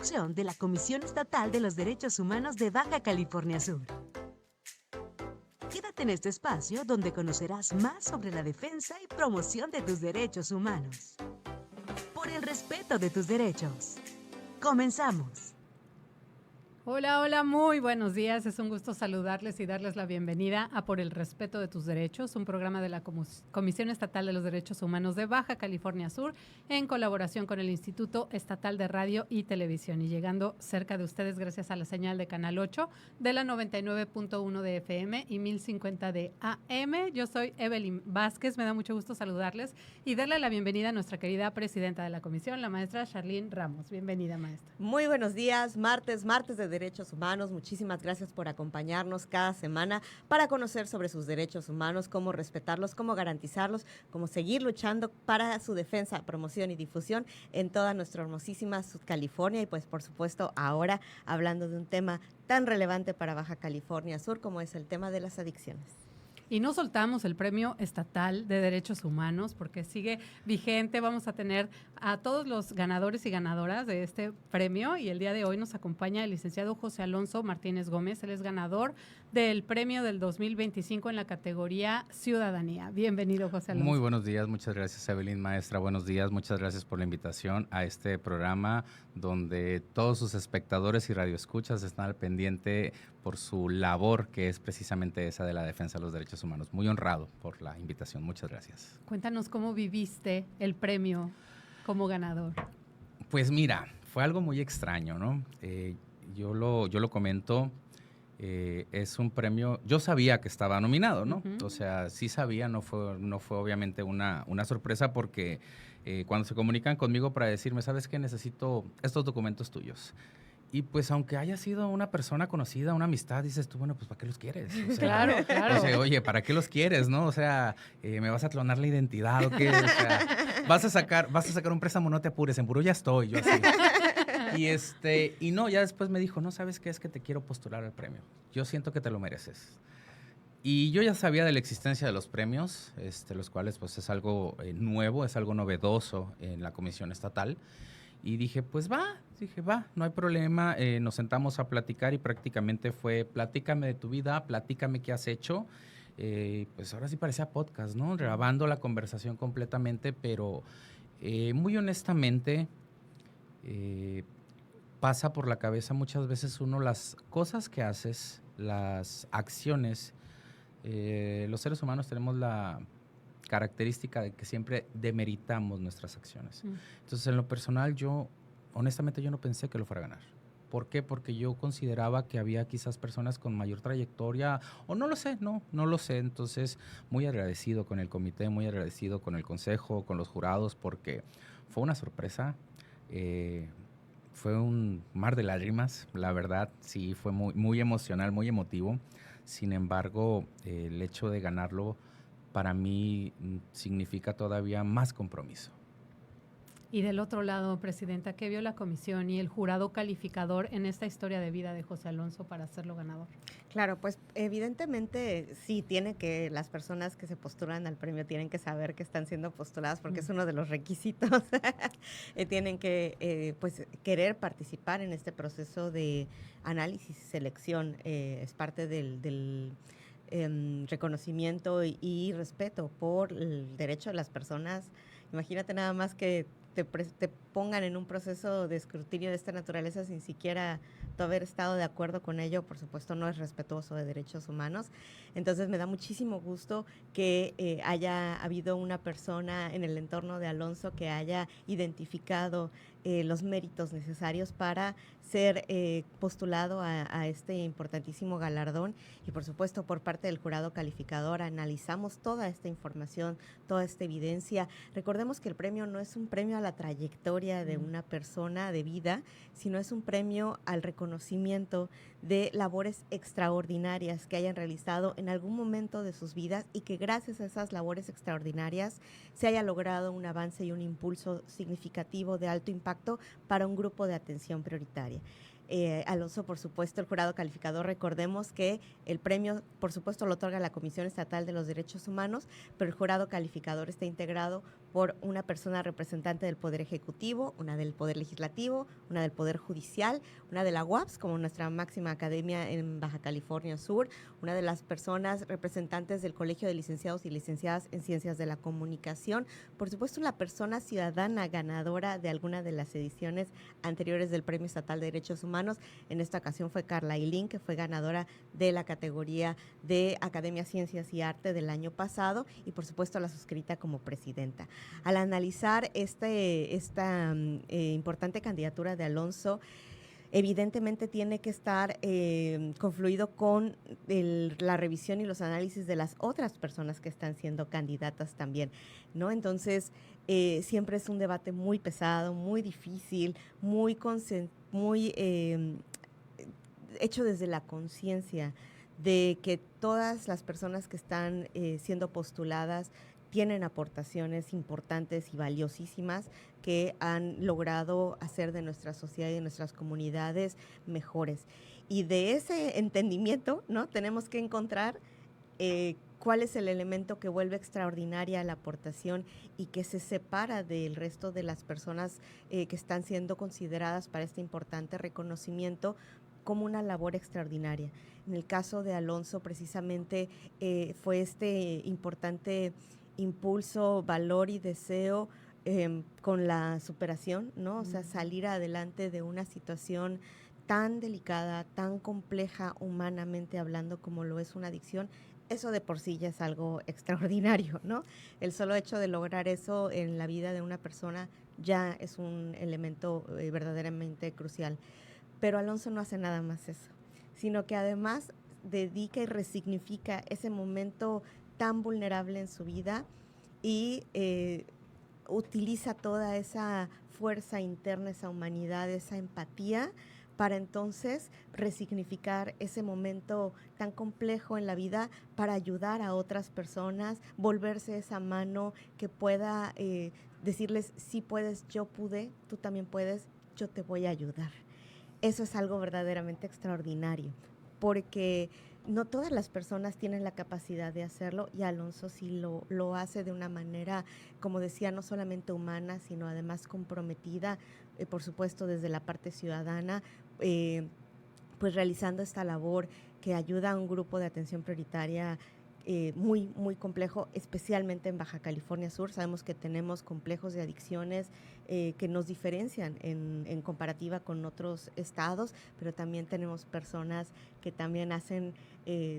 producción de la Comisión Estatal de los Derechos Humanos de Baja California Sur. Quédate en este espacio donde conocerás más sobre la defensa y promoción de tus derechos humanos. Por el respeto de tus derechos. Comenzamos. Hola, hola, muy buenos días. Es un gusto saludarles y darles la bienvenida a Por el Respeto de tus Derechos, un programa de la Comisión Estatal de los Derechos Humanos de Baja California Sur, en colaboración con el Instituto Estatal de Radio y Televisión, y llegando cerca de ustedes gracias a la señal de Canal 8 de la 99.1 de FM y 1050 de AM. Yo soy Evelyn Vázquez, me da mucho gusto saludarles y darle la bienvenida a nuestra querida presidenta de la comisión, la maestra Charlene Ramos. Bienvenida, maestra. Muy buenos días, martes de Derechos Humanos. Muchísimas gracias por acompañarnos cada semana para conocer sobre sus derechos humanos, cómo respetarlos, cómo garantizarlos, cómo seguir luchando para su defensa, promoción y difusión en toda nuestra hermosísima California y pues por supuesto ahora hablando de un tema tan relevante para Baja California Sur como es el tema de las adicciones. Y no soltamos el Premio Estatal de Derechos Humanos porque sigue vigente. Vamos a tener a todos los ganadores y ganadoras de este premio y el día de hoy nos acompaña el licenciado José Alonso Martínez Gómez. Él es ganador del premio del 2025 en la categoría Ciudadanía. Bienvenido, José Alonso. Muy buenos días, muchas gracias, Evelyn, maestra. Buenos días, muchas gracias por la invitación a este programa donde todos sus espectadores y radioescuchas están al pendiente por su labor, que es precisamente esa de la defensa de los derechos humanos. Muy honrado por la invitación, muchas gracias. Cuéntanos cómo viviste el premio como ganador. Pues mira, fue algo muy extraño, ¿no? Yo lo comento, es un premio, yo sabía que estaba nominado, ¿no? O sea, sí sabía, no fue obviamente una sorpresa porque cuando se comunican conmigo para decirme, ¿sabes qué? Necesito estos documentos tuyos. Y pues aunque haya sido una persona conocida, una amistad, dices tú, bueno, pues ¿para qué los quieres? O sea, claro. O sea, oye, ¿para qué los quieres, no? O sea, ¿me vas a clonar la identidad o qué? O sea, vas a sacar un préstamo, no te apures, en buró ya estoy, yo así. Y no, ya después me dijo, no, ¿sabes qué? Es que te quiero postular al premio. Yo siento que te lo mereces. Y yo ya sabía de la existencia de los premios, los cuales pues es algo nuevo, es algo novedoso en la Comisión Estatal. Y dije, pues va, no hay problema. Nos sentamos a platicar y prácticamente fue, platícame de tu vida, platícame qué has hecho. Pues ahora sí parecía podcast, ¿no? Grabando la conversación completamente, pero muy honestamente pasa por la cabeza muchas veces uno las cosas que haces, las acciones. Los seres humanos tenemos la característica de que siempre demeritamos nuestras acciones. Entonces, en lo personal, honestamente, yo no pensé que lo fuera a ganar. ¿Por qué? Porque yo consideraba que había quizás personas con mayor trayectoria, o no lo sé, no lo sé. Entonces, muy agradecido con el comité, muy agradecido con el consejo, con los jurados, porque fue una sorpresa. Fue un mar de lágrimas, la verdad, sí, fue muy, muy emocional, muy emotivo. Sin embargo, el hecho de ganarlo para mí significa todavía más compromiso. Y del otro lado, presidenta, ¿qué vio la comisión y el jurado calificador en esta historia de vida de José Alonso para hacerlo ganador? Claro, pues evidentemente sí, las personas que se postulan al premio tienen que saber que están siendo postuladas porque es uno de los requisitos. Tienen que pues querer participar en este proceso de análisis y selección. Es parte del reconocimiento y respeto por el derecho de las personas. Imagínate nada más que te pongan en un proceso de escrutinio de esta naturaleza sin siquiera tú haber estado de acuerdo con ello, por supuesto no es respetuoso de derechos humanos. Entonces me da muchísimo gusto que haya habido una persona en el entorno de Alonso que haya identificado los méritos necesarios para ser postulado a este importantísimo galardón. Y por supuesto por parte del jurado calificador analizamos toda esta información, toda esta evidencia. Recordemos que el premio no es un premio a la trayectoria de una persona de vida, sino es un premio al reconocimiento de labores extraordinarias que hayan realizado en algún momento de sus vidas y que gracias a esas labores extraordinarias se haya logrado un avance y un impulso significativo de alto impacto para un grupo de atención prioritaria. Alonso, por supuesto, el jurado calificador, recordemos que el premio, por supuesto, lo otorga la Comisión Estatal de los Derechos Humanos, pero el jurado calificador está integrado por una persona representante del Poder Ejecutivo, una del Poder Legislativo, una del Poder Judicial, una de la UAPS, como nuestra máxima academia en Baja California Sur, una de las personas representantes del Colegio de Licenciados y Licenciadas en Ciencias de la Comunicación, por supuesto, la persona ciudadana ganadora de alguna de las ediciones anteriores del Premio Estatal de Derechos Humanos. En esta ocasión fue Carla Ailín, que fue ganadora de la categoría de Academia Ciencias y Arte del año pasado, y por supuesto la suscrita como presidenta. Al analizar esta importante candidatura de Alonso, evidentemente tiene que estar confluido con la revisión y los análisis de las otras personas que están siendo candidatas también, ¿no? Entonces, siempre es un debate muy pesado, muy difícil, muy hecho desde la conciencia de que todas las personas que están siendo postuladas tienen aportaciones importantes y valiosísimas que han logrado hacer de nuestra sociedad y de nuestras comunidades mejores. Y de ese entendimiento, ¿no?, tenemos que encontrar cuál es el elemento que vuelve extraordinaria la aportación y que se separa del resto de las personas que están siendo consideradas para este importante reconocimiento como una labor extraordinaria. En el caso de Alonso, precisamente fue este importante impulso, valor y deseo con la superación, ¿no? O sea, salir adelante de una situación tan delicada, tan compleja humanamente hablando como lo es una adicción. Eso de por sí ya es algo extraordinario, ¿no? El solo hecho de lograr eso en la vida de una persona ya es un elemento verdaderamente crucial. Pero Alonso no hace nada más eso, sino que además dedica y resignifica ese momento tan vulnerable en su vida y utiliza toda esa fuerza interna, esa humanidad, esa empatía para entonces resignificar ese momento tan complejo en la vida para ayudar a otras personas, volverse esa mano que pueda decirles, sí puedes, yo pude, tú también puedes, yo te voy a ayudar. Eso es algo verdaderamente extraordinario, porque no todas las personas tienen la capacidad de hacerlo y Alonso sí lo hace de una manera, como decía, no solamente humana, sino además comprometida, por supuesto desde la parte ciudadana, pues realizando esta labor que ayuda a un grupo de atención prioritaria muy, muy complejo, especialmente en Baja California Sur. Sabemos que tenemos complejos de adicciones que nos diferencian en comparativa con otros estados, pero también tenemos personas que también hacen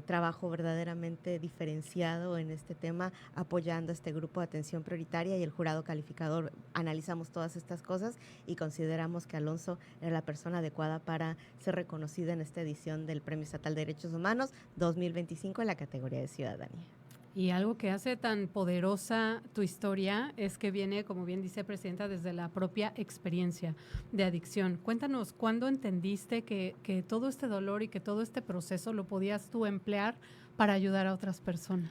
trabajo verdaderamente diferenciado en este tema, apoyando a este grupo de atención prioritaria, y el jurado calificador analizamos todas estas cosas y consideramos que Alonso era la persona adecuada para ser reconocida en esta edición del Premio Estatal de Derechos Humanos 2025 en la categoría de ciudadanía. Y algo que hace tan poderosa tu historia es que viene, como bien dice Presidenta, desde la propia experiencia de adicción. Cuéntanos, ¿cuándo entendiste que todo este dolor y que todo este proceso lo podías tú emplear para ayudar a otras personas?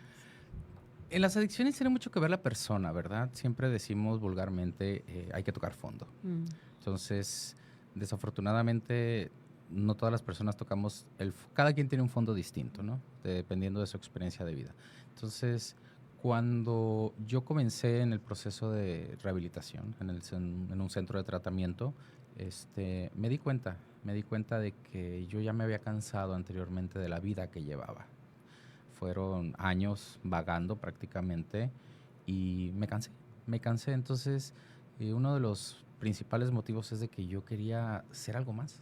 En las adicciones tiene mucho que ver la persona, ¿verdad? Siempre decimos vulgarmente, hay que tocar fondo. Entonces, desafortunadamente, no todas las personas tocamos, cada quien tiene un fondo distinto, ¿no? Dependiendo de su experiencia de vida. Entonces, cuando yo comencé en el proceso de rehabilitación, en un centro de tratamiento, me di cuenta de que yo ya me había cansado anteriormente de la vida que llevaba. Fueron años vagando prácticamente y me cansé. Entonces, uno de los principales motivos es de que yo quería ser algo más,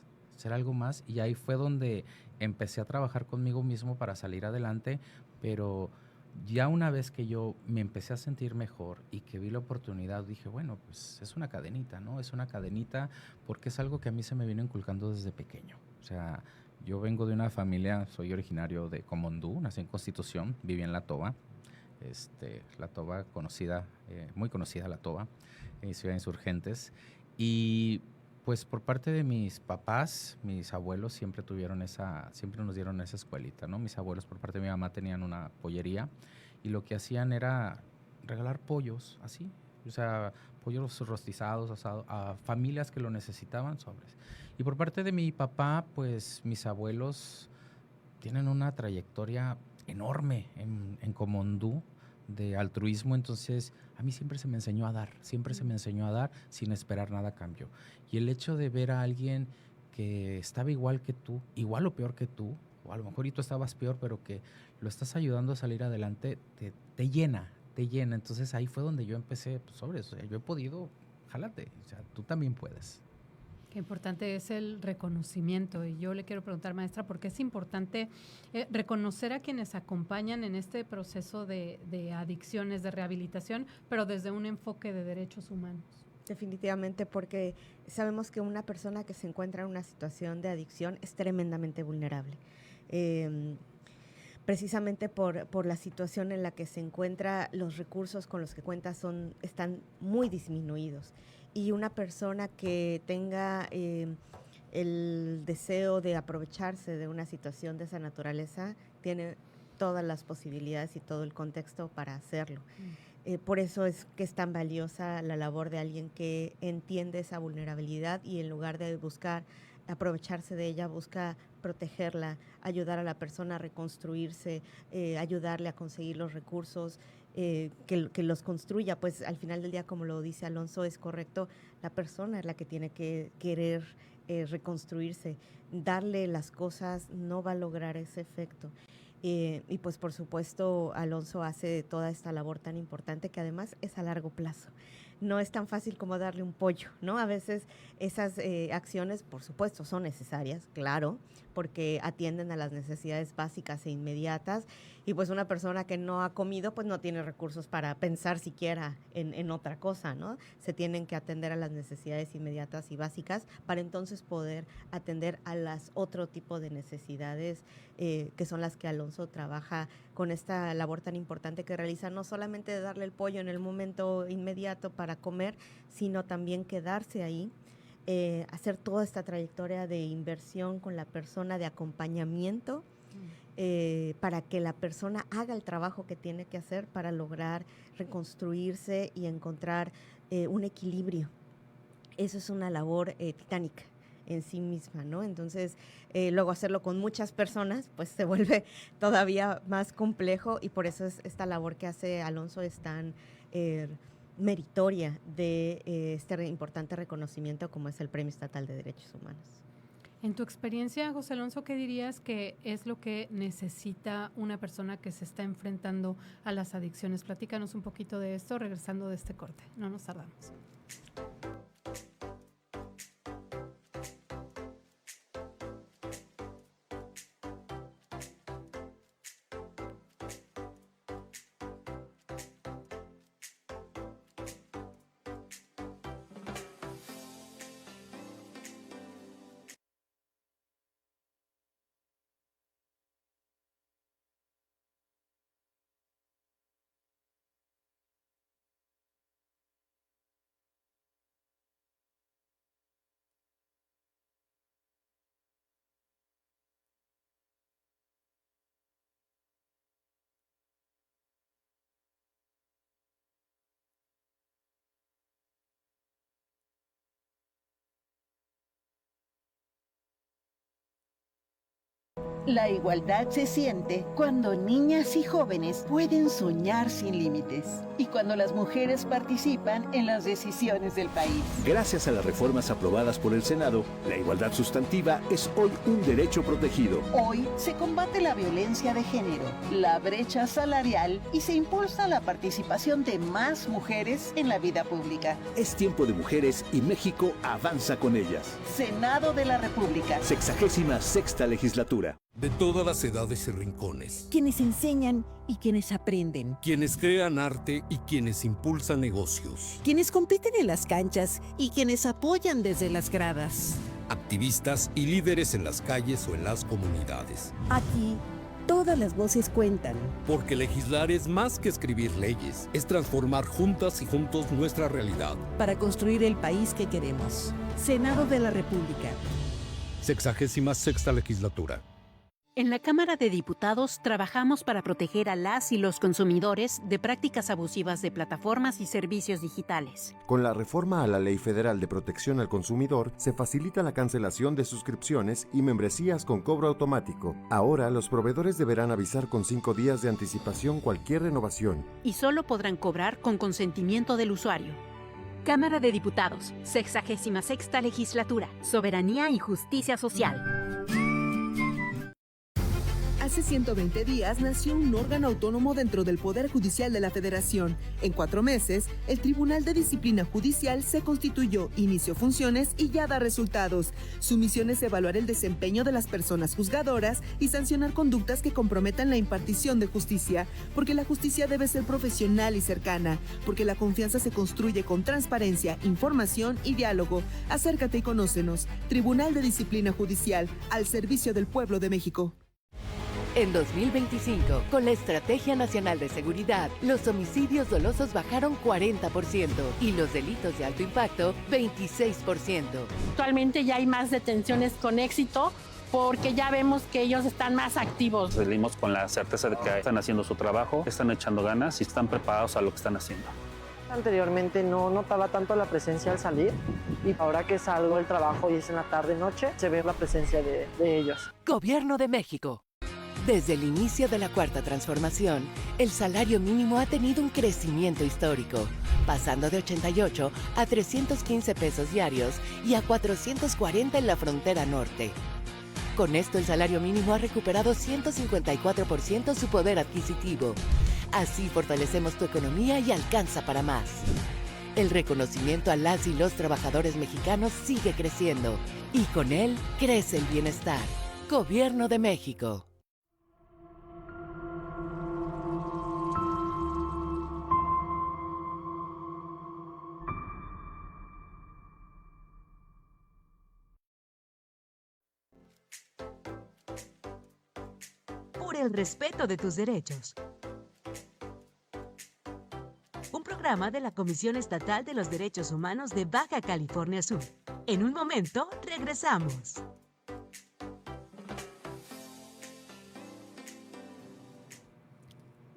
y ahí fue donde empecé a trabajar conmigo mismo para salir adelante, pero ya una vez que yo me empecé a sentir mejor y que vi la oportunidad, dije, bueno, pues es una cadenita, ¿no? Es una cadenita porque es algo que a mí se me vino inculcando desde pequeño. O sea, yo vengo de una familia, soy originario de Comondú, nací en Constitución, viví en La Toba. La Toba conocida, muy conocida La Toba, Ciudad Insurgentes. Y pues por parte de mis papás, mis abuelos siempre nos dieron esa escuelita, ¿no? Mis abuelos por parte de mi mamá tenían una pollería y lo que hacían era regalar pollos, así. O sea, pollos rostizados, asados, a familias que lo necesitaban, sobres. Y por parte de mi papá, pues mis abuelos tienen una trayectoria enorme en Comondú de altruismo, entonces a mí siempre se me enseñó a dar, sin esperar nada a cambio. Y el hecho de ver a alguien que estaba igual que tú, igual o peor que tú, o a lo mejor y tú estabas peor, pero que lo estás ayudando a salir adelante, te llena. Entonces ahí fue donde yo empecé, pues sobres, o sea, yo he podido, jálate, o sea, tú también puedes. Qué importante es el reconocimiento, y yo le quiero preguntar, maestra, ¿por qué es importante reconocer a quienes acompañan en este proceso de adicciones, de rehabilitación, pero desde un enfoque de derechos humanos? Definitivamente, porque sabemos que una persona que se encuentra en una situación de adicción es tremendamente vulnerable. Precisamente por la situación en la que se encuentra, los recursos con los que cuenta están muy disminuidos. Y una persona que tenga el deseo de aprovecharse de una situación de esa naturaleza tiene todas las posibilidades y todo el contexto para hacerlo. Por eso es que es tan valiosa la labor de alguien que entiende esa vulnerabilidad y en lugar de buscar aprovecharse de ella, busca protegerla, ayudar a la persona a reconstruirse, ayudarle a conseguir los recursos, que los construya. Pues al final del día, como lo dice Alonso, es correcto, la persona es la que tiene que querer reconstruirse. Darle las cosas no va a lograr ese efecto. Y pues por supuesto Alonso hace toda esta labor tan importante que además es a largo plazo. No es tan fácil como darle un pollo, ¿no? A veces esas acciones, por supuesto, son necesarias, claro, porque atienden a las necesidades básicas e inmediatas, y pues una persona que no ha comido, pues no tiene recursos para pensar siquiera en otra cosa, ¿no? Se tienen que atender a las necesidades inmediatas y básicas para entonces poder atender a las otro tipo de necesidades que son las que Alonso trabaja con esta labor tan importante que realiza, no solamente de darle el pollo en el momento inmediato para comer, sino también quedarse ahí, hacer toda esta trayectoria de inversión con la persona, de acompañamiento, para que la persona haga el trabajo que tiene que hacer para lograr reconstruirse y encontrar un equilibrio. Eso es una labor titánica en sí misma, ¿no? Entonces, luego hacerlo con muchas personas, pues se vuelve todavía más complejo, y por eso es esta labor que hace Alonso es tan meritoria de este importante reconocimiento como es el Premio Estatal de Derechos Humanos. En tu experiencia, José Alonso, ¿qué dirías que es lo que necesita una persona que se está enfrentando a las adicciones? Platícanos un poquito de esto regresando de este corte. No nos tardamos. La igualdad se siente cuando niñas y jóvenes pueden soñar sin límites y cuando las mujeres participan en las decisiones del país. Gracias a las reformas aprobadas por el Senado, la igualdad sustantiva es hoy un derecho protegido. Hoy se combate la violencia de género, la brecha salarial y se impulsa la participación de más mujeres en la vida pública. Es tiempo de mujeres y México avanza con ellas. Senado de la República. 66ª legislatura. De todas las edades y rincones. Quienes enseñan y quienes aprenden. Quienes crean arte y quienes impulsan negocios. Quienes compiten en las canchas y quienes apoyan desde las gradas. Activistas y líderes en las calles o en las comunidades. Aquí, todas las voces cuentan. Porque legislar es más que escribir leyes, es transformar juntas y juntos nuestra realidad. Para construir el país que queremos. Senado de la República. 66ª legislatura. En la Cámara de Diputados trabajamos para proteger a las y los consumidores de prácticas abusivas de plataformas y servicios digitales. Con la reforma a la Ley Federal de Protección al Consumidor, se facilita la cancelación de suscripciones y membresías con cobro automático. Ahora, los proveedores deberán avisar con 5 días de anticipación cualquier renovación. Y solo podrán cobrar con consentimiento del usuario. Cámara de Diputados, 66ª Legislatura, Soberanía y Justicia Social. Hace 120 días nació un órgano autónomo dentro del Poder Judicial de la Federación. En 4 meses, el Tribunal de Disciplina Judicial se constituyó, inició funciones y ya da resultados. Su misión es evaluar el desempeño de las personas juzgadoras y sancionar conductas que comprometan la impartición de justicia, porque la justicia debe ser profesional y cercana, porque la confianza se construye con transparencia, información y diálogo. Acércate y conócenos. Tribunal de Disciplina Judicial, al servicio del pueblo de México. En 2025, con la Estrategia Nacional de Seguridad, los homicidios dolosos bajaron 40% y los delitos de alto impacto 26%. Actualmente ya hay más detenciones con éxito porque ya vemos que ellos están más activos. Salimos con la certeza de que están haciendo su trabajo, están echando ganas y están preparados a lo que están haciendo. Anteriormente no notaba tanto la presencia al salir y ahora que salgo del trabajo y es en la tarde-noche, se ve la presencia de ellos. Gobierno de México. Desde el inicio de la Cuarta Transformación, el salario mínimo ha tenido un crecimiento histórico, pasando de 88 a 315 pesos diarios y a 440 en la frontera norte. Con esto, el salario mínimo ha recuperado 154% su poder adquisitivo. Así fortalecemos tu economía y alcanza para más. El reconocimiento a las y los trabajadores mexicanos sigue creciendo y con él crece el bienestar. Gobierno de México. Por el respeto de tus derechos. Un programa de la Comisión Estatal de los Derechos Humanos de Baja California Sur. En un momento, regresamos.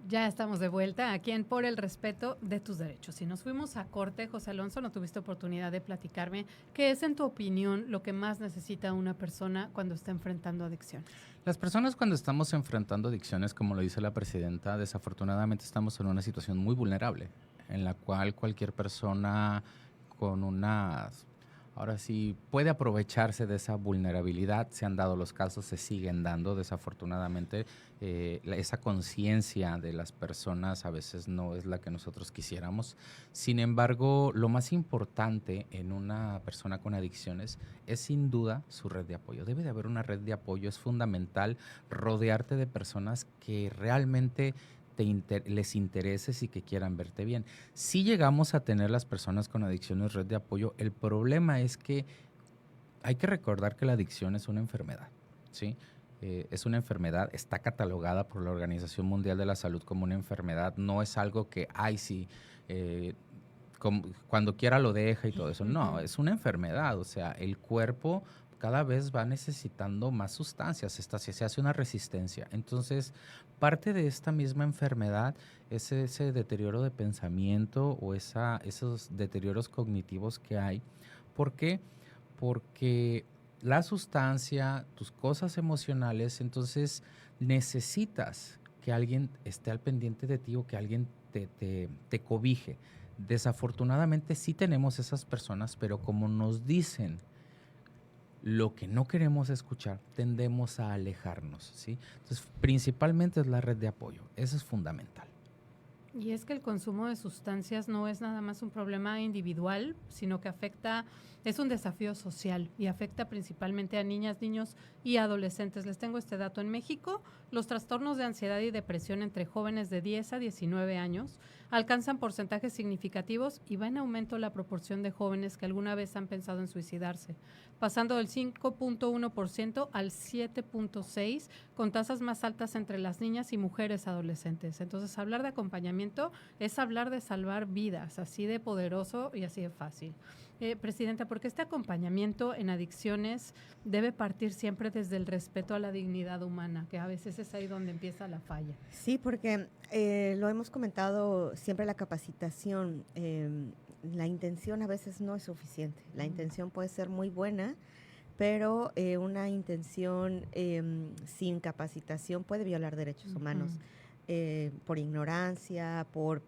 Ya estamos de vuelta aquí en Por el Respeto de tus Derechos. Si nos fuimos a corte, José Alonso, no tuviste oportunidad de platicarme. ¿Qué es, en tu opinión, lo que más necesita una persona cuando está enfrentando adicción? Las personas cuando estamos enfrentando adicciones, como lo dice la presidenta, desafortunadamente estamos en una situación muy vulnerable, en la cual cualquier persona con ahora sí, puede aprovecharse de esa vulnerabilidad. Se han dado los casos, se siguen dando. Desafortunadamente, esa conciencia de las personas a veces no es la que nosotros quisiéramos. Sin embargo, lo más importante en una persona con adicciones es sin duda su red de apoyo. Debe de haber una red de apoyo. Es fundamental rodearte de personas que realmente les intereses y que quieran verte bien. Si llegamos a tener las personas con adicciones red de apoyo, el problema es que hay que recordar que la adicción es una enfermedad, ¿sí? Es una enfermedad, está catalogada por la Organización Mundial de la Salud como una enfermedad, no es algo que, cuando quiera lo deja y todo eso, no, es una enfermedad, o sea, el cuerpo cada vez va necesitando más sustancias, se hace una resistencia. Entonces, parte de esta misma enfermedad es ese deterioro de pensamiento o esos deterioros cognitivos que hay. ¿Por qué? Porque la sustancia, tus cosas emocionales, entonces necesitas que alguien esté al pendiente de ti o que alguien te cobije. Desafortunadamente sí tenemos esas personas, pero como nos dicen lo que no queremos escuchar, tendemos a alejarnos, ¿sí? Entonces, principalmente es la red de apoyo. Eso es fundamental. Y es que el consumo de sustancias no es nada más un problema individual, sino que es un desafío social y afecta principalmente a niñas, niños y adolescentes. Les tengo este dato. En México, los trastornos de ansiedad y depresión entre jóvenes de 10 a 19 años alcanzan porcentajes significativos y va en aumento la proporción de jóvenes que alguna vez han pensado en suicidarse. pasando del 5.1% al 7.6%, con tasas más altas entre las niñas y mujeres adolescentes. Entonces, hablar de acompañamiento es hablar de salvar vidas, así de poderoso y así de fácil. Presidenta, ¿por qué este acompañamiento en adicciones debe partir siempre desde el respeto a la dignidad humana, que a veces es ahí donde empieza la falla? Sí, porque lo hemos comentado siempre, la capacitación, la intención a veces no es suficiente. La intención puede ser muy buena, pero una intención sin capacitación puede violar derechos humanos por ignorancia, por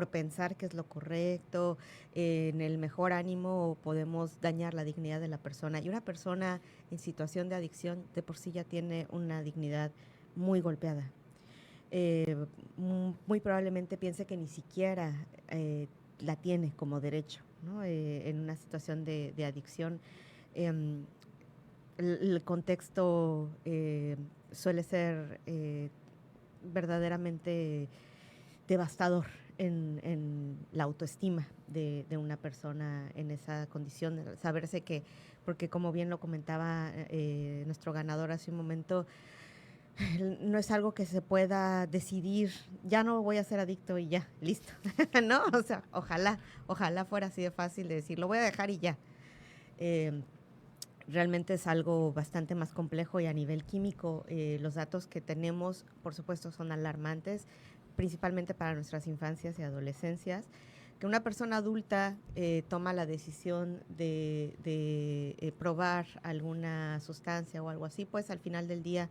pensar que es lo correcto, en el mejor ánimo podemos dañar la dignidad de la persona. Y una persona en situación de adicción de por sí ya tiene una dignidad muy golpeada. Muy probablemente piense que ni siquiera la tiene como derecho, ¿no? En una situación de adicción. El contexto suele ser verdaderamente devastador en la autoestima de una persona en esa condición, saberse que, porque como bien lo comentaba nuestro ganador hace un momento, no es algo que se pueda decidir, ya no voy a ser adicto y ya, listo, ¿no? O sea, ojalá fuera así de fácil de decir, lo voy a dejar y ya. Realmente es algo bastante más complejo y a nivel químico los datos que tenemos, por supuesto, son alarmantes, principalmente para nuestras infancias y adolescencias. Que una persona adulta toma la decisión de probar alguna sustancia o algo así, pues al final del día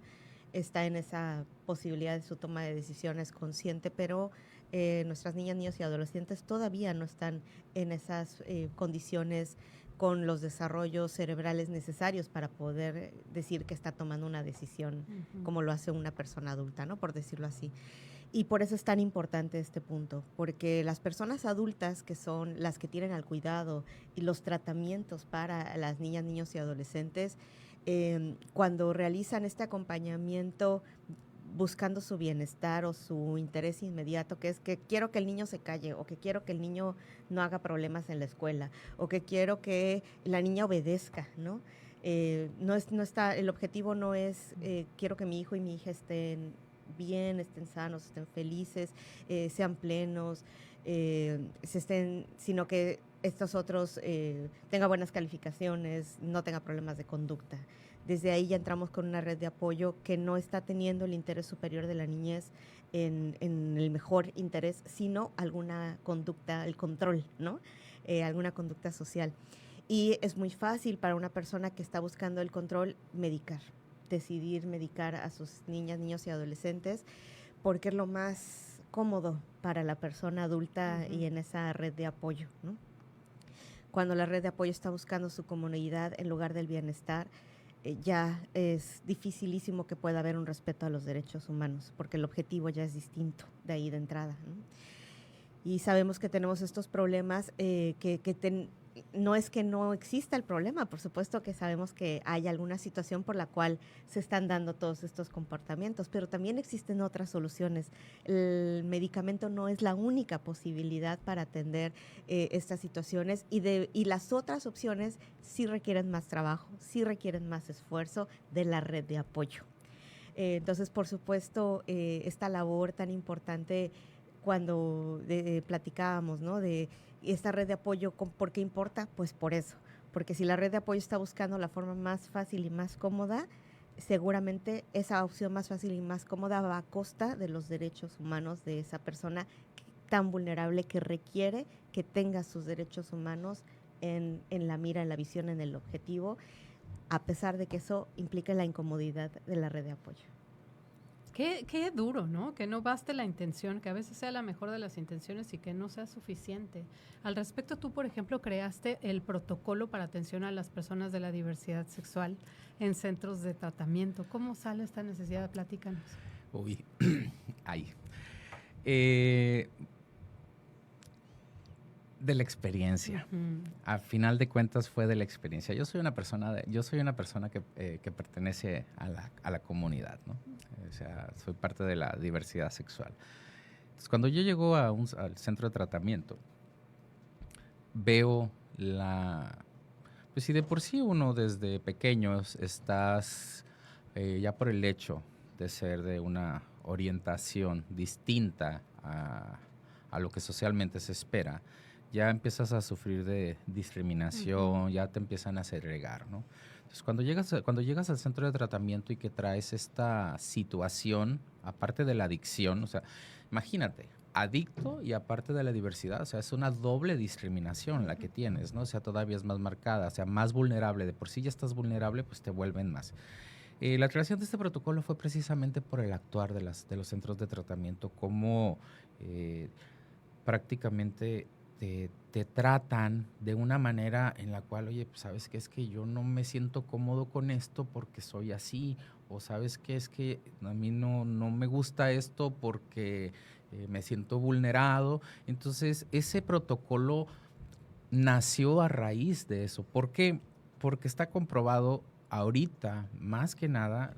está en esa posibilidad de su toma de decisiones consciente, pero nuestras niñas, niños y adolescentes todavía no están en esas condiciones con los desarrollos cerebrales necesarios para poder decir que está tomando una decisión como lo hace una persona adulta, ¿no? Por decirlo así. Y por eso es tan importante este punto, porque las personas adultas, que son las que tienen al cuidado y los tratamientos para las niñas, niños y adolescentes, cuando realizan este acompañamiento buscando su bienestar o su interés inmediato, que es que quiero que el niño se calle, o que quiero que el niño no haga problemas en la escuela, o que quiero que la niña obedezca, ¿no? El objetivo no es quiero que mi hijo y mi hija estén bien, estén sanos, estén felices, sean plenos, sino que estos otros tengan buenas calificaciones, no tenga problemas de conducta. Desde ahí ya entramos con una red de apoyo que no está teniendo el interés superior de la niñez en el mejor interés, sino alguna conducta, el control, ¿no? Alguna conducta social. Y es muy fácil para una persona que está buscando el control decidir medicar a sus niñas, niños y adolescentes, porque es lo más cómodo para la persona adulta y en esa red de apoyo, ¿no? Cuando la red de apoyo está buscando su comunidad en lugar del bienestar, ya es dificilísimo que pueda haber un respeto a los derechos humanos, porque el objetivo ya es distinto de ahí de entrada, ¿no? Y sabemos que tenemos estos problemas no es que no exista el problema, por supuesto que sabemos que hay alguna situación por la cual se están dando todos estos comportamientos, pero también existen otras soluciones. El medicamento no es la única posibilidad para atender estas situaciones y las otras opciones sí requieren más trabajo, sí requieren más esfuerzo de la red de apoyo. Entonces, por supuesto, esta labor tan importante cuando platicábamos, ¿no?, de esta red de apoyo, ¿por qué importa? Pues por eso, porque si la red de apoyo está buscando la forma más fácil y más cómoda, seguramente esa opción más fácil y más cómoda va a costa de los derechos humanos de esa persona tan vulnerable que requiere que tenga sus derechos humanos en la mira, en la visión, en el objetivo, a pesar de que eso implica la incomodidad de la red de apoyo. Qué duro, ¿no? Que no baste la intención, que a veces sea la mejor de las intenciones y que no sea suficiente. Al respecto, tú, por ejemplo, creaste el protocolo para atención a las personas de la diversidad sexual en centros de tratamiento. ¿Cómo sale esta necesidad? Platícanos. Uy, ahí. De la experiencia. A final de cuentas fue de la experiencia. Yo soy una persona que pertenece a la comunidad, ¿no? O sea, soy parte de la diversidad sexual. Entonces, cuando yo llego al centro de tratamiento, veo Pues si de por sí uno desde pequeños estás ya por el hecho de ser de una orientación distinta a lo que socialmente se espera, ya empiezas a sufrir de discriminación, ya te empiezan a segregar, ¿no? Entonces, cuando llegas al centro de tratamiento y que traes esta situación, aparte de la adicción, o sea, imagínate, adicto y aparte de la diversidad, o sea, es una doble discriminación la que tienes, ¿no? O sea, todavía es más marcada, o sea, más vulnerable. De por sí ya estás vulnerable, pues te vuelven más. La creación de este protocolo fue precisamente por el actuar de los centros de tratamiento, como prácticamente te tratan de una manera en la cual, oye, pues, ¿sabes qué? Es que yo no me siento cómodo con esto porque soy así, o ¿sabes qué? Es que a mí no me gusta esto porque me siento vulnerado. Entonces, ese protocolo nació a raíz de eso. ¿Por qué? Porque está comprobado ahorita, más que nada,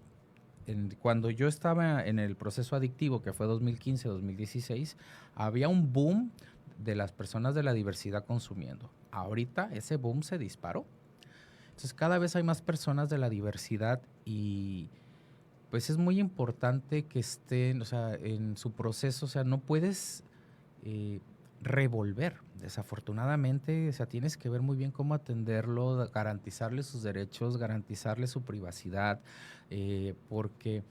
cuando yo estaba en el proceso adictivo, que fue 2015-2016, había un boom de las personas de la diversidad consumiendo. Ahorita ese boom se disparó. Entonces cada vez hay más personas de la diversidad y pues es muy importante que estén, o sea, en su proceso, o sea, no puedes revolver. Desafortunadamente, o sea, tienes que ver muy bien cómo atenderlo, garantizarle sus derechos, garantizarle su privacidad, porque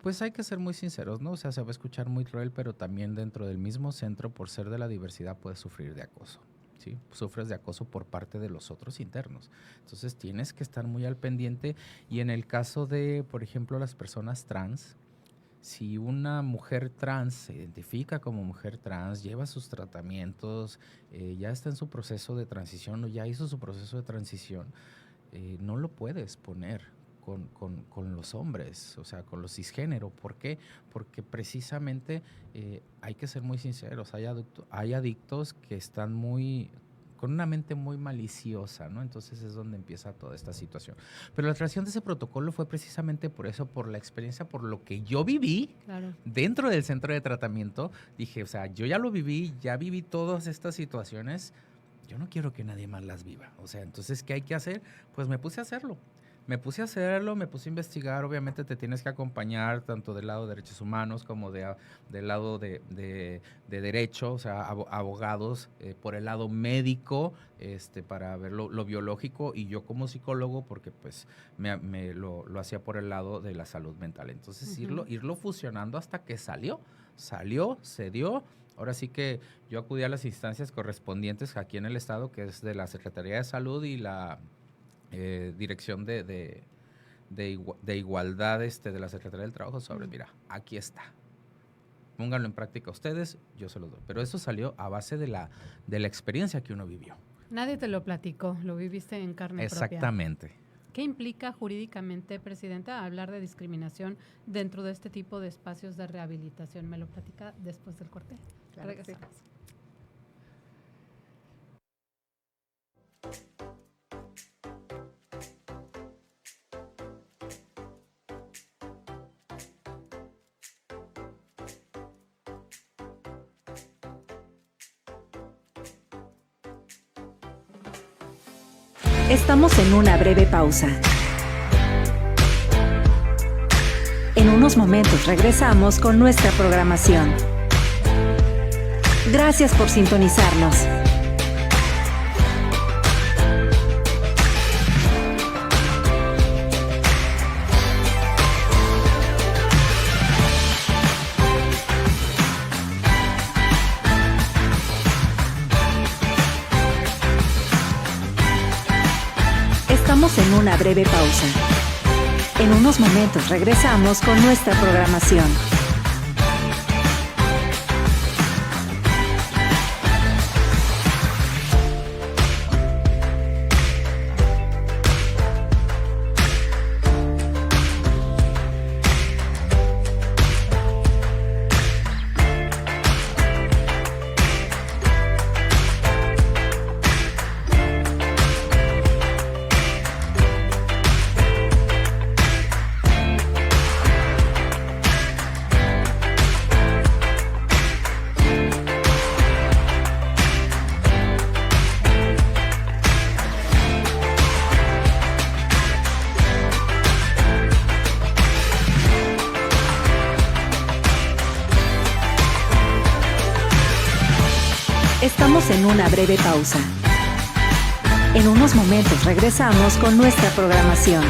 pues hay que ser muy sinceros, ¿no? O sea, se va a escuchar muy cruel, pero también dentro del mismo centro, por ser de la diversidad, puedes sufrir de acoso, ¿sí? Sufres de acoso por parte de los otros internos. Entonces, tienes que estar muy al pendiente. Y en el caso de, por ejemplo, las personas trans, si una mujer trans se identifica como mujer trans, lleva sus tratamientos, ya está en su proceso de transición o ya hizo su proceso de transición, no lo puedes poner con los hombres, o sea, con los cisgénero. ¿Por qué? Porque precisamente hay que ser muy sinceros, hay adictos que están con una mente muy maliciosa, ¿no? Entonces es donde empieza toda esta situación. Pero la creación de ese protocolo fue precisamente por eso, por la experiencia, por lo que yo viví dentro del centro de tratamiento. Dije, o sea, yo ya lo viví, ya viví todas estas situaciones, yo no quiero que nadie más las viva. O sea, entonces, ¿qué hay que hacer? Pues me puse a hacerlo. Me puse a investigar. Obviamente te tienes que acompañar tanto del lado de derechos humanos como del lado de derecho, o sea, abogados, por el lado médico, para ver lo biológico, y yo como psicólogo, porque pues lo hacía por el lado de la salud mental. Entonces irlo fusionando hasta que salió, se dio. Ahora sí que yo acudí a las instancias correspondientes aquí en el estado, que es de la Secretaría de Salud y la Dirección de Igualdad de la Secretaría del Trabajo. Sobre, mira, aquí está. Pónganlo en práctica ustedes, yo se lo doy. Pero eso salió a base de la experiencia que uno vivió. Nadie te lo platicó, lo viviste en carne propia. Exactamente. ¿Qué implica jurídicamente, Presidenta, hablar de discriminación dentro de este tipo de espacios de rehabilitación? Me lo platica después del corte. Claro, regresamos. sí. Estamos en una breve pausa. En unos momentos regresamos con nuestra programación. Gracias por sintonizarnos. Estamos en una breve pausa. En unos momentos regresamos con nuestra programación. Estamos en una breve pausa. En unos momentos regresamos con nuestra programación.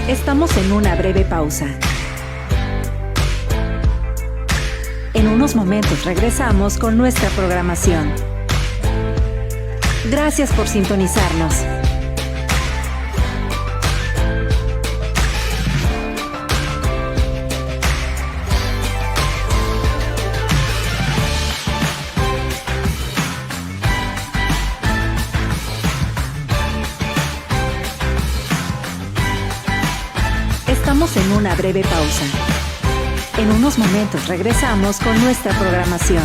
Estamos en una breve pausa. En unos momentos regresamos con nuestra programación. Gracias por sintonizarnos. Estamos en una breve pausa. En unos momentos regresamos con nuestra programación.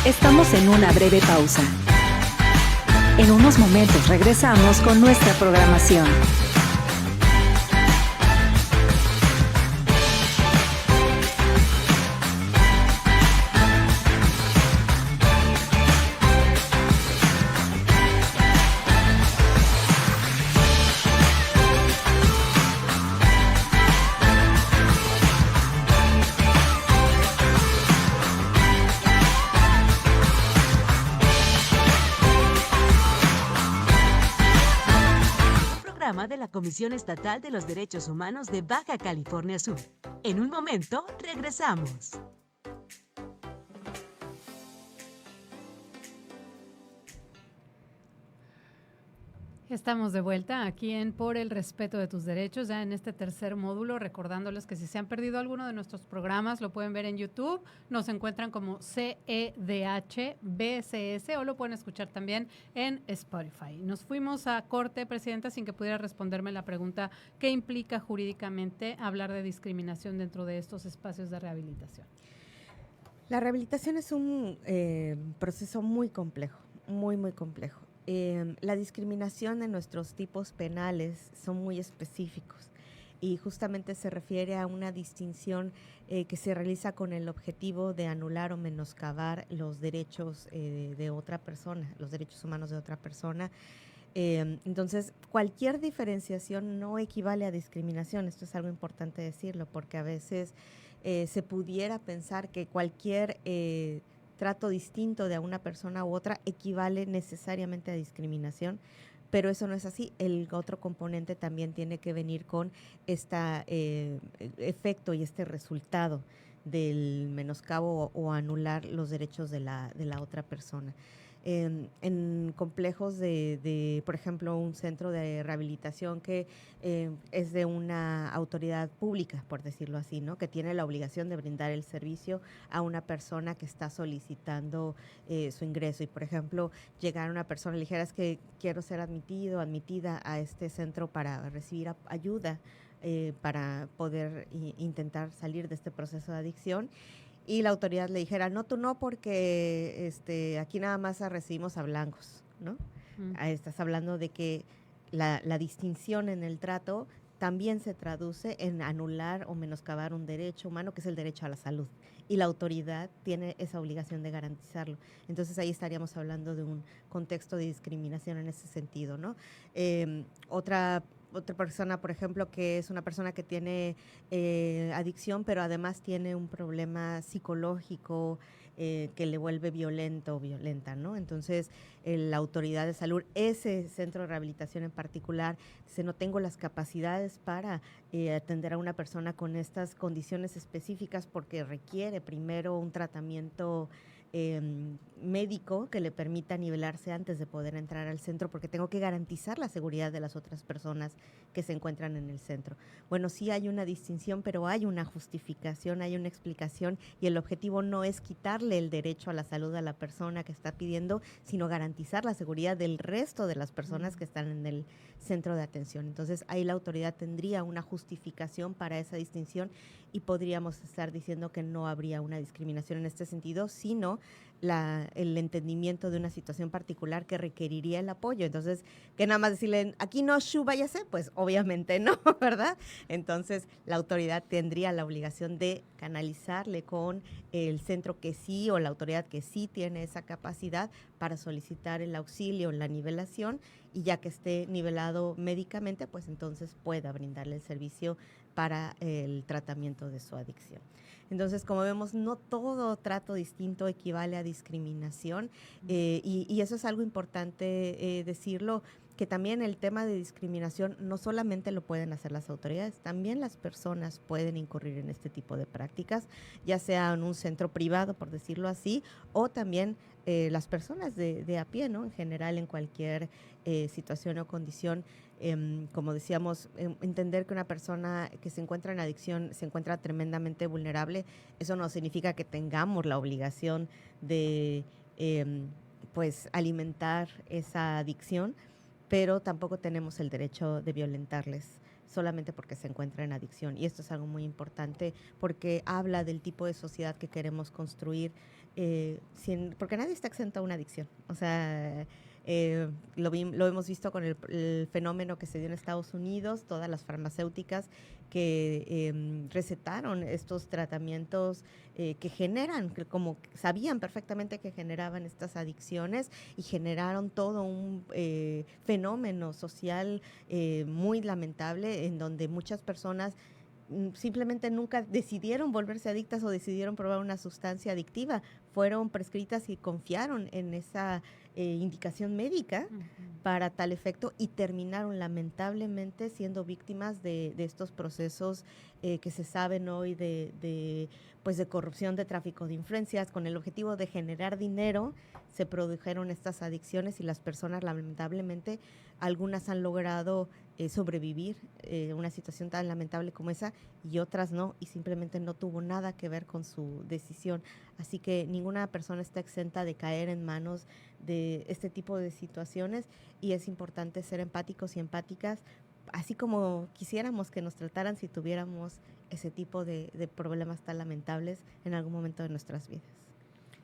Estamos en una breve pausa. En unos momentos regresamos con nuestra programación. De la Comisión Estatal de los Derechos Humanos de Baja California Sur. En un momento, regresamos. Estamos de vuelta aquí en Por el Respeto de tus Derechos, ya en este tercer módulo, recordándoles que si se han perdido alguno de nuestros programas, lo pueden ver en YouTube, nos encuentran como CEDH BCS o lo pueden escuchar también en Spotify. Nos fuimos a corte, Presidenta, sin que pudiera responderme la pregunta, ¿qué implica jurídicamente hablar de discriminación dentro de estos espacios de rehabilitación? La rehabilitación es un proceso muy complejo, muy complejo. La discriminación en nuestros tipos penales son muy específicos y justamente se refiere a una distinción que se realiza con el objetivo de anular o menoscabar los derechos de otra persona, los derechos humanos de otra persona. Entonces, cualquier diferenciación no equivale a discriminación. Esto es algo importante decirlo, porque a veces se pudiera pensar que cualquier trato distinto de a una persona u otra equivale necesariamente a discriminación, pero eso no es así. El otro componente también tiene que venir con este efecto y este resultado del menoscabo o anular los derechos de la otra persona. En complejos por ejemplo, un centro de rehabilitación que es de una autoridad pública, por decirlo así, ¿no? Que tiene la obligación de brindar el servicio a una persona que está solicitando su ingreso. Y, por ejemplo, llegar a una persona y le dijera, es que quiero ser admitido, admitida a este centro para recibir ayuda para poder intentar salir de este proceso de adicción. Y la autoridad le dijera, no, tú no, porque aquí nada más recibimos a blancos, ¿no? Estás hablando de que la distinción en el trato también se traduce en anular o menoscabar un derecho humano, que es el derecho a la salud. Y la autoridad tiene esa obligación de garantizarlo. Entonces ahí estaríamos hablando de un contexto de discriminación en ese sentido, ¿no? Otra persona, por ejemplo, que es una persona que tiene adicción, pero además tiene un problema psicológico que le vuelve violento o violenta, ¿no? Entonces, la autoridad de salud, ese centro de rehabilitación en particular, dice, no tengo las capacidades para atender a una persona con estas condiciones específicas porque requiere primero un tratamiento médico que le permita nivelarse antes de poder entrar al centro, porque tengo que garantizar la seguridad de las otras personas que se encuentran en el centro. Bueno, sí hay una distinción, pero hay una justificación, hay una explicación, y el objetivo no es quitarle el derecho a la salud a la persona que está pidiendo, sino garantizar la seguridad del resto de las personas que están en el centro de atención. Entonces, ahí la autoridad tendría una justificación para esa distinción y podríamos estar diciendo que no habría una discriminación en este sentido, sino el entendimiento de una situación particular que requeriría el apoyo. Entonces, que nada más decirle, aquí no, váyase, pues obviamente no, ¿verdad? Entonces, la autoridad tendría la obligación de canalizarle con el centro que sí, o la autoridad que sí tiene esa capacidad para solicitar el auxilio, la nivelación, y ya que esté nivelado médicamente, pues entonces pueda brindarle el servicio para el tratamiento de su adicción. Entonces, como vemos, no todo trato distinto equivale a discriminación, y eso es algo importante decirlo, que también el tema de discriminación no solamente lo pueden hacer las autoridades, también las personas pueden incurrir en este tipo de prácticas, ya sea en un centro privado, por decirlo así, o también las personas de a pie, ¿no? En general, en cualquier situación o condición. Como decíamos, entender que una persona que se encuentra en adicción se encuentra tremendamente vulnerable, eso no significa que tengamos la obligación de pues alimentar esa adicción, pero tampoco tenemos el derecho de violentarles solamente porque se encuentra en adicción. Y esto es algo muy importante porque habla del tipo de sociedad que queremos construir, porque nadie está exento a una adicción. O sea, lo hemos visto con el fenómeno que se dio en Estados Unidos, todas las farmacéuticas que recetaron estos tratamientos que generan, que como sabían perfectamente que generaban estas adicciones, y generaron todo un fenómeno social muy lamentable, en donde muchas personas simplemente nunca decidieron volverse adictas o decidieron probar una sustancia adictiva, fueron prescritas y confiaron en esa indicación médica para tal efecto, y terminaron lamentablemente siendo víctimas de estos procesos que se saben hoy de corrupción, de tráfico de influencias. Con el objetivo de generar dinero se produjeron estas adicciones, y las personas lamentablemente, algunas han logrado sobrevivir una situación tan lamentable como esa, y otras no, y simplemente no tuvo nada que ver con su decisión. Así que ninguna persona está exenta de caer en manos de este tipo de situaciones, y es importante ser empáticos y empáticas, así como quisiéramos que nos trataran si tuviéramos ese tipo de problemas tan lamentables en algún momento de nuestras vidas.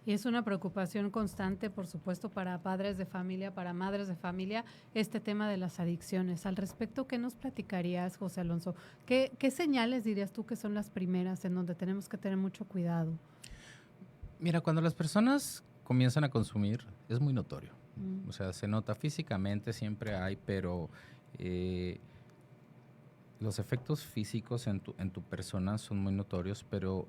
Y es una preocupación constante, por supuesto, para padres de familia, para madres de familia, este tema de las adicciones. Al respecto, ¿qué nos platicarías, José Alonso? ¿Qué señales dirías tú que son las primeras en donde tenemos que tener mucho cuidado? Mira, cuando las personas comienzan a consumir, es muy notorio. O sea, se nota físicamente, siempre hay, pero los efectos físicos en tu persona son muy notorios, pero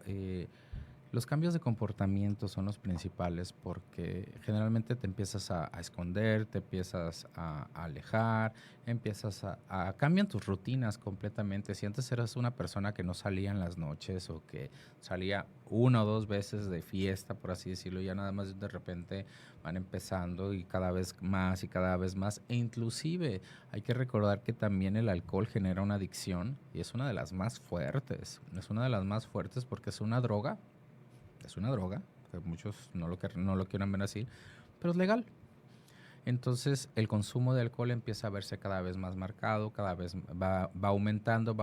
los cambios de comportamiento son los principales, porque generalmente te empiezas a esconder, te empiezas a alejar, cambian tus rutinas completamente. Si antes eras una persona que no salía en las noches, o que salía 1 o 2 veces de fiesta, por así decirlo, ya nada más de repente van empezando, y cada vez más y cada vez más. E inclusive hay que recordar que también el alcohol genera una adicción, y es una de las más fuertes. Es una de las más fuertes porque es una droga. Es una droga, que muchos no lo quieran ver así, pero es legal. Entonces, el consumo de alcohol empieza a verse cada vez más marcado, cada vez va aumentando,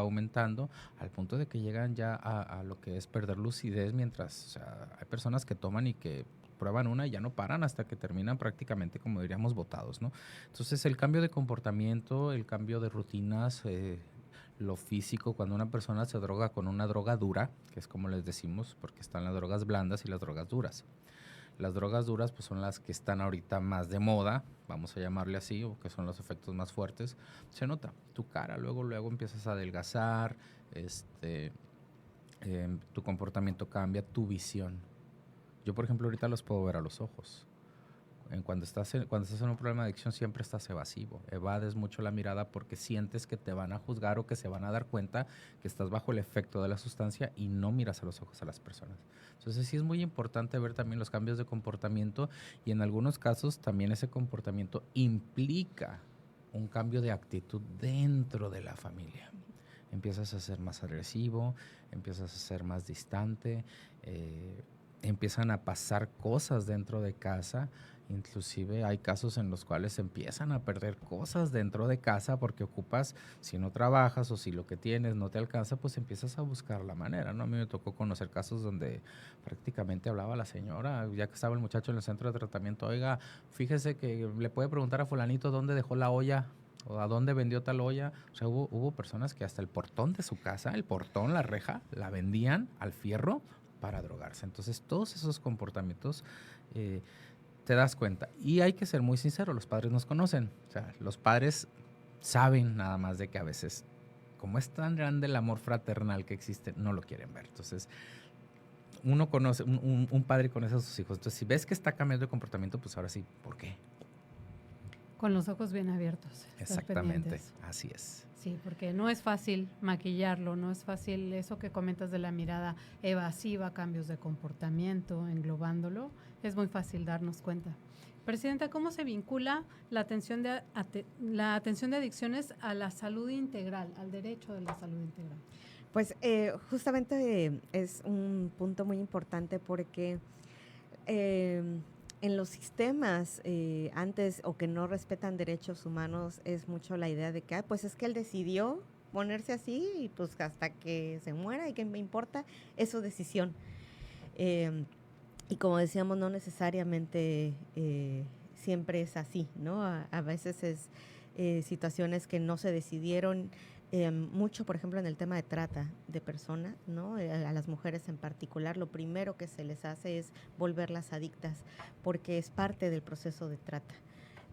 al punto de que llegan ya a lo que es perder lucidez, mientras, o sea, hay personas que toman y que prueban una y ya no paran hasta que terminan prácticamente, como diríamos, botados, ¿no? Entonces, el cambio de comportamiento, el cambio de rutinas, lo físico, cuando una persona se droga con una droga dura, que es como les decimos, porque están las drogas blandas y las drogas duras. Las drogas duras pues son las que están ahorita más de moda, vamos a llamarle así, o que son los efectos más fuertes. Se nota tu cara, luego empiezas a adelgazar, tu comportamiento cambia, tu visión. Yo, por ejemplo, ahorita los puedo ver a los ojos. Cuando estás en un problema de adicción siempre estás evasivo, evades mucho la mirada porque sientes que te van a juzgar o que se van a dar cuenta que estás bajo el efecto de la sustancia y no miras a los ojos a las personas. Entonces sí es muy importante ver también los cambios de comportamiento y en algunos casos también ese comportamiento implica un cambio de actitud dentro de la familia. Empiezas a ser más agresivo, empiezas a ser más distante, empiezan a pasar cosas dentro de casa. Inclusive hay casos en los cuales empiezan a perder cosas dentro de casa porque ocupas, si no trabajas o si lo que tienes no te alcanza, pues empiezas a buscar la manera, ¿no? A mí me tocó conocer casos donde prácticamente hablaba la señora, ya que estaba el muchacho en el centro de tratamiento, oiga, fíjese que le puede preguntar a fulanito dónde dejó la olla o a dónde vendió tal olla. O sea, hubo personas que hasta el portón de su casa, el portón, la reja, la vendían al fierro para drogarse. Entonces, todos esos comportamientos te das cuenta. Y hay que ser muy sincero, los padres nos conocen. O sea, los padres saben nada más de que a veces, como es tan grande el amor fraternal que existe, no lo quieren ver. Entonces, uno conoce, un padre conoce a sus hijos. Entonces, si ves que está cambiando de comportamiento, pues ahora sí, ¿por qué? Con los ojos bien abiertos. Exactamente, así es. Sí, porque no es fácil maquillarlo, no es fácil eso que comentas de la mirada evasiva, cambios de comportamiento, englobándolo, es muy fácil darnos cuenta. Presidenta, ¿cómo se vincula la atención de adicciones a la salud integral, al derecho de la salud integral? Pues justamente es un punto muy importante porque en los sistemas antes o que no respetan derechos humanos es mucho la idea de que pues es que él decidió ponerse así y pues hasta que se muera y que me importa, es su decisión. Y como decíamos, no necesariamente siempre es así, ¿no? A veces es situaciones que no se decidieron. Mucho, por ejemplo, en el tema de trata de personas, ¿no? A las mujeres en particular, lo primero que se les hace es volverlas adictas, porque es parte del proceso de trata.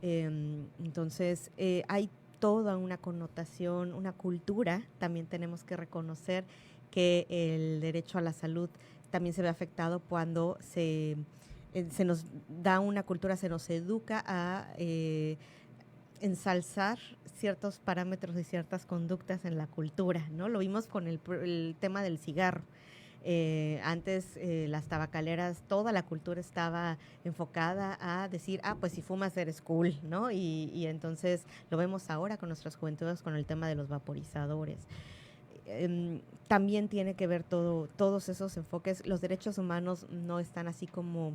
Entonces, hay toda una connotación, una cultura. También tenemos que reconocer que el derecho a la salud también se ve afectado cuando se nos da una cultura, se nos educa a ensalzar ciertos parámetros y ciertas conductas en la cultura, ¿no? Lo vimos con el tema del cigarro. Antes las tabacaleras, toda la cultura estaba enfocada a decir, pues si fumas eres cool, ¿no? Y entonces lo vemos ahora con nuestras juventudes con el tema de los vaporizadores. También tiene que ver todos esos enfoques. Los derechos humanos no están así como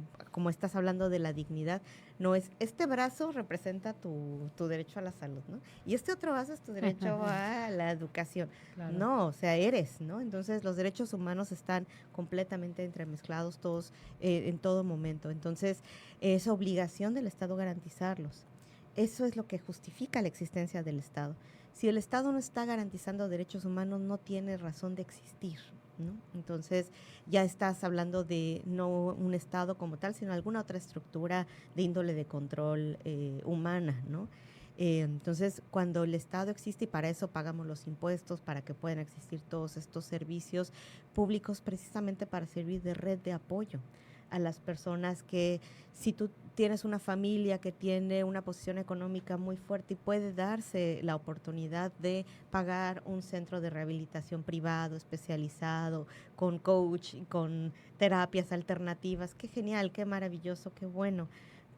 estás hablando de la dignidad. No es, este brazo representa tu derecho a la salud, ¿no? Y este otro brazo es tu derecho a la educación. Claro. No, o sea, eres, ¿no? Entonces, los derechos humanos están completamente entremezclados todos en todo momento. Entonces, es obligación del Estado garantizarlos. Eso es lo que justifica la existencia del Estado. Si el Estado no está garantizando derechos humanos, no tiene razón de existir, ¿no? Entonces, ya estás hablando de no un Estado como tal, sino alguna otra estructura de índole de control humana, ¿no? Entonces, cuando el Estado existe, y para eso pagamos los impuestos, para que puedan existir todos estos servicios públicos, precisamente para servir de red de apoyo a las personas que, si tú tienes una familia que tiene una posición económica muy fuerte y puede darse la oportunidad de pagar un centro de rehabilitación privado, especializado, con coach, con terapias alternativas, qué genial, qué maravilloso, qué bueno.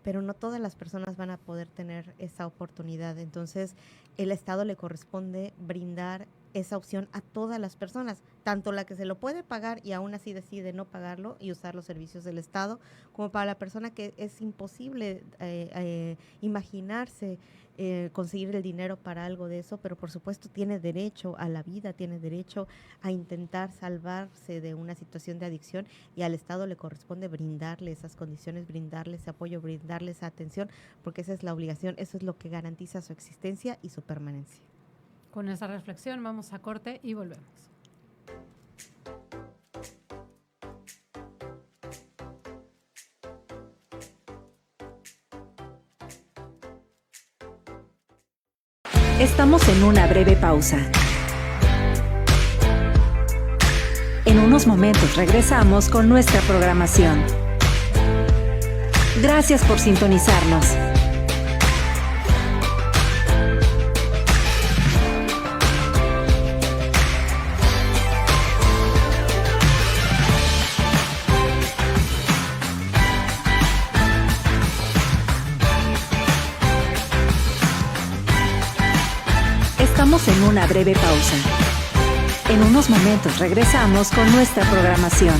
Pero no todas las personas van a poder tener esa oportunidad. Entonces, el Estado le corresponde brindar esa opción a todas las personas, tanto la que se lo puede pagar y aún así decide no pagarlo y usar los servicios del Estado, como para la persona que es imposible imaginarse conseguir el dinero para algo de eso, pero por supuesto tiene derecho a la vida, tiene derecho a intentar salvarse de una situación de adicción y al Estado le corresponde brindarle esas condiciones, brindarle ese apoyo, brindarle esa atención, porque esa es la obligación, eso es lo que garantiza su existencia y su permanencia. Con esa reflexión vamos a corte y volvemos. Estamos en una breve pausa. En unos momentos regresamos con nuestra programación. Gracias por sintonizarnos. Estamos en una breve pausa. En unos momentos regresamos con nuestra programación.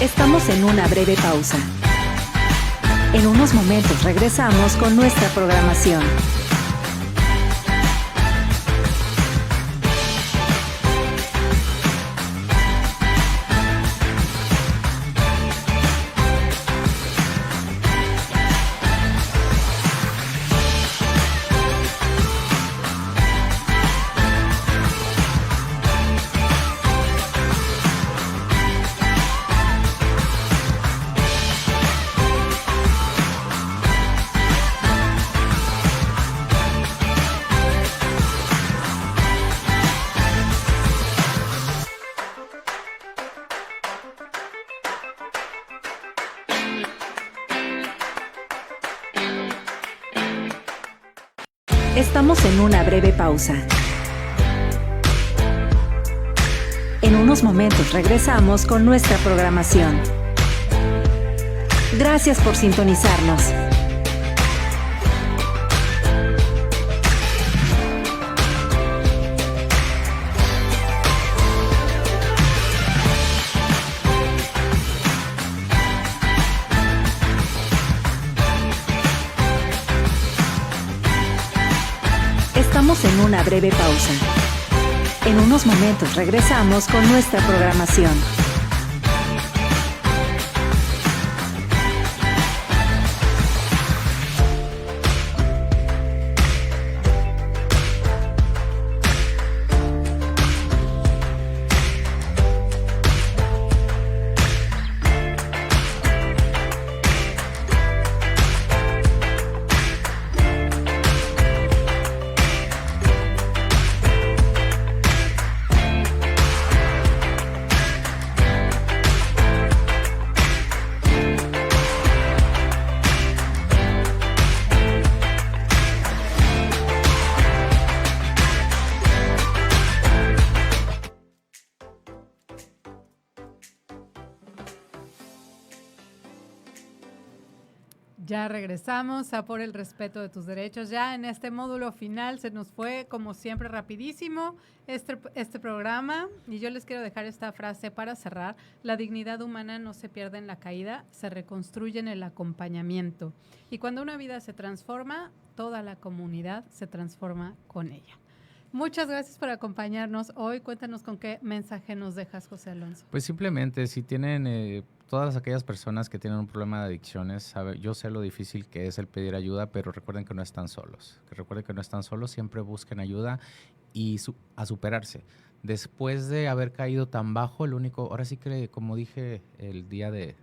Estamos en una breve pausa. En unos momentos regresamos con nuestra programación. Estamos en una breve pausa. En unos momentos regresamos con nuestra programación. Gracias por sintonizarnos. Estamos en una breve pausa. En unos momentos regresamos con nuestra programación. Ya regresamos a Por el Respeto de Tus Derechos. Ya en este módulo final se nos fue, como siempre, rapidísimo este programa. Y yo les quiero dejar esta frase para cerrar. La dignidad humana no se pierde en la caída, se reconstruye en el acompañamiento. Y cuando una vida se transforma, toda la comunidad se transforma con ella. Muchas gracias por acompañarnos hoy. Cuéntanos con qué mensaje nos dejas, José Alonso. Pues simplemente, si tienen todas aquellas personas que tienen un problema de adicciones, yo sé lo difícil que es el pedir ayuda, pero recuerden que no están solos. Siempre busquen ayuda y a superarse. Después de haber caído tan bajo, ahora sí que, como dije el día del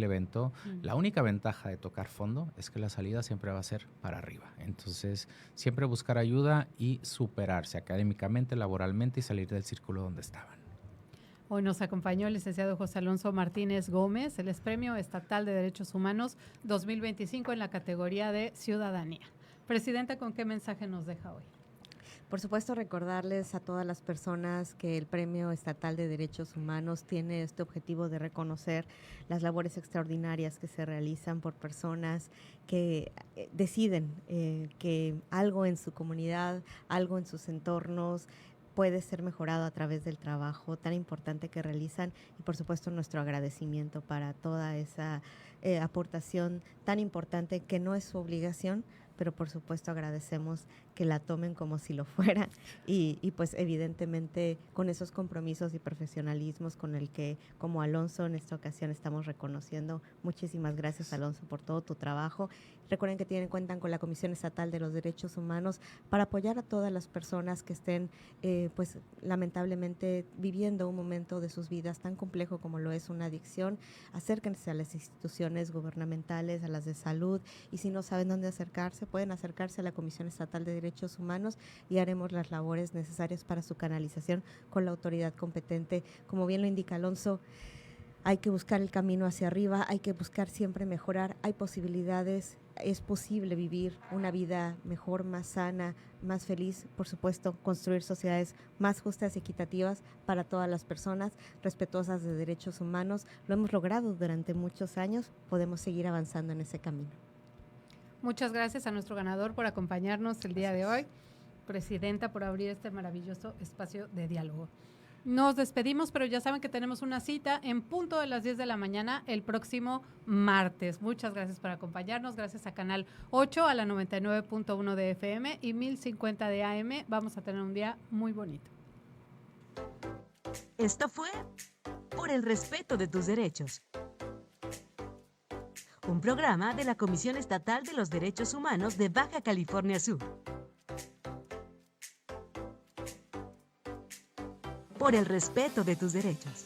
evento, la única ventaja de tocar fondo es que la salida siempre va a ser para arriba. Entonces, siempre buscar ayuda y superarse académicamente, laboralmente y salir del círculo donde estaban. Hoy nos acompañó el licenciado José Alonso Martínez Gómez, él es Premio Estatal de Derechos Humanos 2025 en la categoría de Ciudadanía. Presidenta, ¿con qué mensaje nos deja hoy? Por supuesto, recordarles a todas las personas que el Premio Estatal de Derechos Humanos tiene este objetivo de reconocer las labores extraordinarias que se realizan por personas que deciden que algo en su comunidad, algo en sus entornos puede ser mejorado a través del trabajo tan importante que realizan y por supuesto nuestro agradecimiento para toda esa aportación tan importante que no es su obligación, pero por supuesto agradecemos que la tomen como si lo fuera y pues evidentemente con esos compromisos y profesionalismos con el que como Alonso en esta ocasión estamos reconociendo. Muchísimas gracias, Alonso, por todo tu trabajo. Recuerden que cuentan con la Comisión Estatal de los Derechos Humanos para apoyar a todas las personas que estén pues lamentablemente viviendo un momento de sus vidas tan complejo como lo es una adicción. Acérquense a las instituciones gubernamentales, a las de salud, y si no saben dónde acercarse, pueden acercarse a la Comisión Estatal de Derechos Humanos y haremos las labores necesarias para su canalización con la autoridad competente. Como bien lo indica Alonso, hay que buscar el camino hacia arriba, hay que buscar siempre mejorar, hay posibilidades, es posible vivir una vida mejor, más sana, más feliz, por supuesto, construir sociedades más justas y equitativas para todas las personas, respetuosas de derechos humanos. Lo hemos logrado durante muchos años, podemos seguir avanzando en ese camino. Muchas gracias a nuestro ganador por acompañarnos el día de hoy, Presidenta, por abrir este maravilloso espacio de diálogo. Nos despedimos, pero ya saben que tenemos una cita en punto de las 10 de la mañana el próximo martes. Muchas gracias por acompañarnos. Gracias a Canal 8, a la 99.1 de FM y 1050 de AM. Vamos a tener un día muy bonito. Esto fue Por el Respeto de tus Derechos, un programa de la Comisión Estatal de los Derechos Humanos de Baja California Sur. Por el respeto de tus derechos.